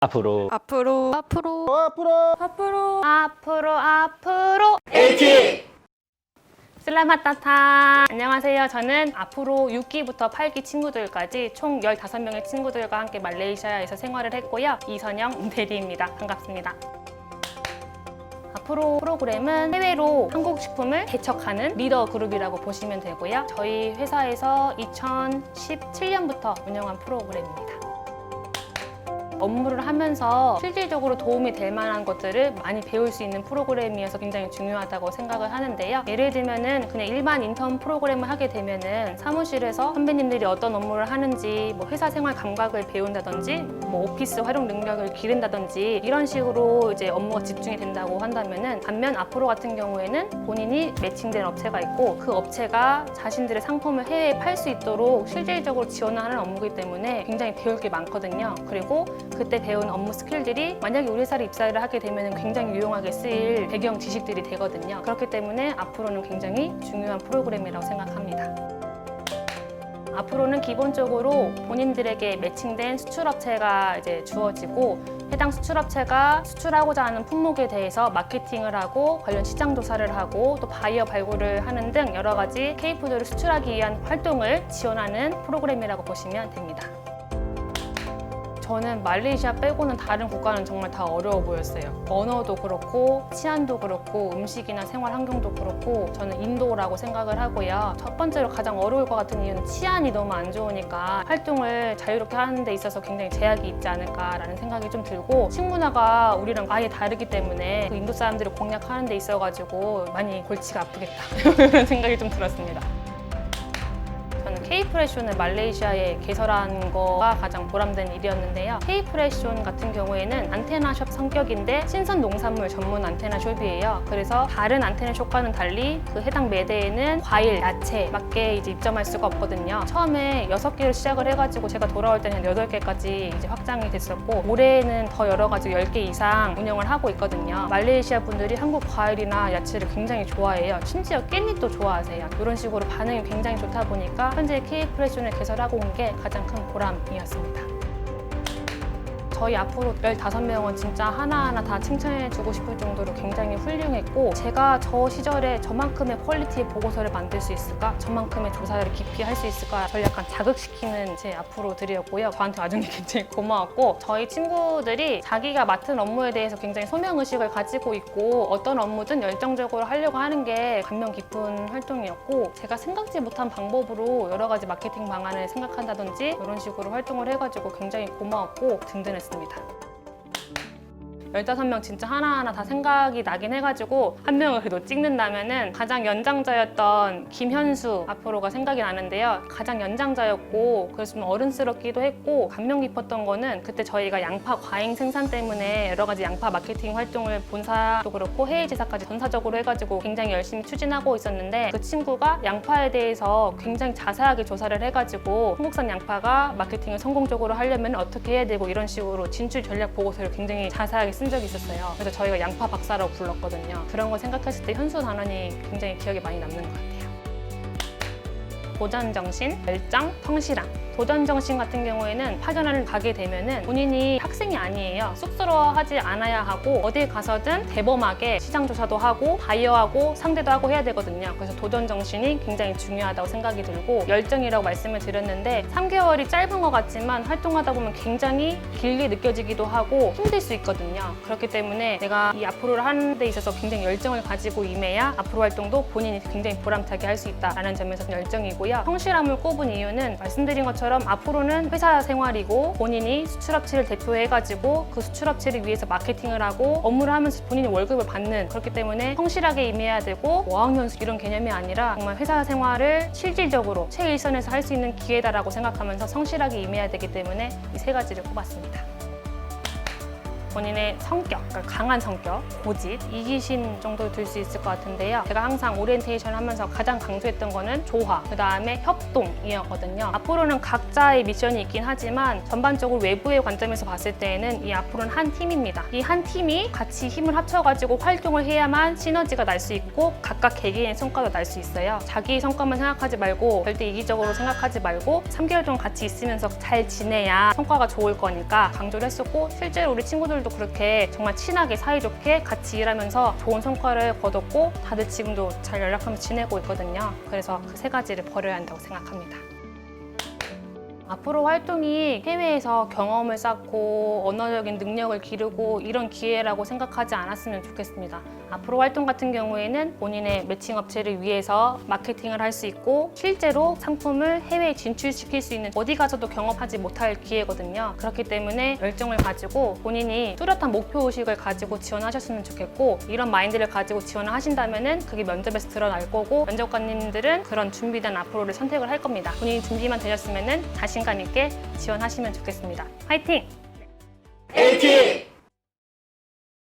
앞으로 에이티! 슬라맛 따타! 안녕하세요. 저는 앞으로 6기부터 8기 친구들까지 총 15명의 친구들과 함께 말레이시아에서 생활을 했고요. 이선영 대리입니다. 반갑습니다. 앞으로 프로그램은 해외로 한국 식품을 개척하는 리더 그룹이라고 보시면 되고요. 저희 회사에서 2017년부터 운영한 프로그램입니다. 업무를 하면서 실질적으로 도움이 될 만한 것들을 많이 배울 수 있는 프로그램이어서 굉장히 중요하다고 생각을 하는데요. 예를 들면은 그냥 일반 인턴 프로그램을 하게 되면은 사무실에서 선배님들이 어떤 업무를 하는지, 뭐 회사 생활 감각을 배운다든지, 뭐 오피스 활용 능력을 기른다든지 이런 식으로 이제 업무가 집중이 된다고 한다면은, 반면 앞으로 같은 경우에는 본인이 매칭된 업체가 있고 그 업체가 자신들의 상품을 해외에 팔 수 있도록 실질적으로 지원하는 업무이기 때문에 굉장히 배울 게 많거든요. 그리고 그때 배운 업무 스킬들이 만약에 우리 회사에 입사를 하게 되면 굉장히 유용하게 쓰일 배경 지식들이 되거든요. 그렇기 때문에 앞으로는 굉장히 중요한 프로그램이라고 생각합니다. 앞으로는 기본적으로 본인들에게 매칭된 수출업체가 이제 주어지고, 해당 수출업체가 수출하고자 하는 품목에 대해서 마케팅을 하고 관련 시장 조사를 하고 또 바이어 발굴을 하는 등 여러 가지 K푸드를 수출하기 위한 활동을 지원하는 프로그램이라고 보시면 됩니다. 저는 말레이시아 빼고는 다른 국가는 정말 다 어려워 보였어요. 언어도 그렇고 치안도 그렇고 음식이나 생활 환경도 그렇고 저는 인도라고 생각을 하고요. 첫 번째로 가장 어려울 것 같은 이유는 치안이 너무 안 좋으니까 활동을 자유롭게 하는 데 있어서 굉장히 제약이 있지 않을까라는 생각이 좀 들고, 식문화가 우리랑 아예 다르기 때문에 그 인도 사람들을 공략하는 데 있어가지고 많이 골치가 아프겠다 이런 생각이 좀 들었습니다. 저는 K프레시온을 말레이시아에 개설한 거가 가장 보람된 일이었는데요. K프레시온 같은 경우에는 안테나숍 성격인데 신선 농산물 전문 안테나숍이에요. 그래서 다른 안테나숍과는 달리 그 해당 매대에는 과일, 야채 맞게 이제 입점할 수가 없거든요. 처음에 6개로 시작을 해가지고 제가 돌아올 때는 8개까지 이제 확장이 됐었고, 올해는 더 여러 가지 10개 이상 운영을 하고 있거든요. 말레이시아 분들이 한국 과일이나 야채를 굉장히 좋아해요. 심지어 깻잎도 좋아하세요. 이런 식으로 반응이 굉장히 좋다 보니까 현재 K프레시온을 개설하고 온 게 가장 큰 보람이었습니다. 저희 앞으로 15명은 진짜 하나하나 다 칭찬해주고 싶을 정도로 굉장히 훌륭했고, 제가 저 시절에 저만큼의 퀄리티의 보고서를 만들 수 있을까? 저만큼의 조사를 깊이 할 수 있을까? 저를 약간 자극시키는 제 앞으로들이었고요. 저한테 와준 게 굉장히 고마웠고, 저희 친구들이 자기가 맡은 업무에 대해서 굉장히 소명의식을 가지고 있고 어떤 업무든 열정적으로 하려고 하는 게 감명 깊은 활동이었고, 제가 생각지 못한 방법으로 여러 가지 마케팅 방안을 생각한다든지 이런 식으로 활동을 해가지고 굉장히 고마웠고 든든했습니다. 15명 진짜 하나하나 다 생각이 나긴 해가지고 한 명을 그래도 찍는다면은 가장 연장자였던 김현수 앞으로가 생각이 나는데요. 가장 연장자였고 그래서 좀 어른스럽기도 했고, 감명 깊었던 거는 그때 저희가 양파 과잉 생산 때문에 여러 가지 양파 마케팅 활동을 본사도 그렇고 해외 지사까지 전사적으로 해가지고 굉장히 열심히 추진하고 있었는데, 그 친구가 양파에 대해서 굉장히 자세하게 조사를 해가지고 한국산 양파가 마케팅을 성공적으로 하려면 어떻게 해야 되고 이런 식으로 진출 전략 보고서를 굉장히 자세하게 쓴 적이 있었어요. 그래서 저희가 양파 박사라고 불렀거든요. 그런 걸 생각했을 때 현수 단원이 굉장히 기억에 많이 남는 것 같아요. 도전정신, 열정, 성실함. 도전정신 같은 경우에는 파견을 가게 되면은 본인이 학생이 아니에요. 쑥스러워하지 않아야 하고 어딜 가서든 대범하게 시장 조사도 하고 바이어하고 상대도 하고 해야 되거든요. 그래서 도전정신이 굉장히 중요하다고 생각이 들고, 열정이라고 말씀을 드렸는데 3개월이 짧은 것 같지만 활동하다 보면 굉장히 길게 느껴지기도 하고 힘들 수 있거든요. 그렇기 때문에 내가 이 앞으로를 하는 데 있어서 굉장히 열정을 가지고 임해야 앞으로 활동도 본인이 굉장히 보람차게 할 수 있다는 점에서 열정이고요. 성실함을 꼽은 이유는 말씀드린 것처럼 앞으로는 회사 생활이고 본인이 수출업체를 대표해가지고 그 수출업체를 위해서 마케팅을 하고 업무를 하면서 본인이 월급을 받는, 그렇기 때문에 성실하게 임해야 되고 어학연수 이런 개념이 아니라 정말 회사 생활을 실질적으로 최일선에서 할 수 있는 기회다라고 생각하면서 성실하게 임해야 되기 때문에 이 3가지를 꼽았습니다. 본인의 성격, 그러니까 강한 성격, 고집, 이기심 정도 들 수 있을 것 같은데요. 제가 항상 오리엔테이션 하면서 가장 강조했던 거는 조화, 그 다음에 협동이었거든요. 앞으로는 각자의 미션이 있긴 하지만 전반적으로 외부의 관점에서 봤을 때에는 이 앞으로는 한 팀입니다. 이 한 팀이 같이 힘을 합쳐가지고 활동을 해야만 시너지가 날 수 있고 각각 개개인의 성과도 날 수 있어요. 자기 성과만 생각하지 말고 절대 이기적으로 생각하지 말고 3개월 동안 같이 있으면서 잘 지내야 성과가 좋을 거니까 강조를 했었고, 실제로 우리 친구들도 그렇게 정말 친하게 사이좋게 같이 일하면서 좋은 성과를 거뒀고 다들 지금도 잘 연락하면서 지내고 있거든요. 그래서 그 세 가지를 버려야 한다고 생각합니다. 앞으로 활동이 해외에서 경험을 쌓고 언어적인 능력을 기르고 이런 기회라고 생각하지 않았으면 좋겠습니다. 앞으로 활동 같은 경우에는 본인의 매칭 업체를 위해서 마케팅을 할 수 있고 실제로 상품을 해외에 진출시킬 수 있는 어디 가서도 경험하지 못할 기회거든요. 그렇기 때문에 열정을 가지고 본인이 뚜렷한 목표의식을 가지고 지원하셨으면 좋겠고, 이런 마인드를 가지고 지원을 하신다면 그게 면접에서 드러날 거고 면접관님들은 그런 준비된 앞으로를 선택을 할 겁니다. 본인이 준비만 되셨으면 자신감 있게 지원하시면 좋겠습니다. 화이팅! 화이팅!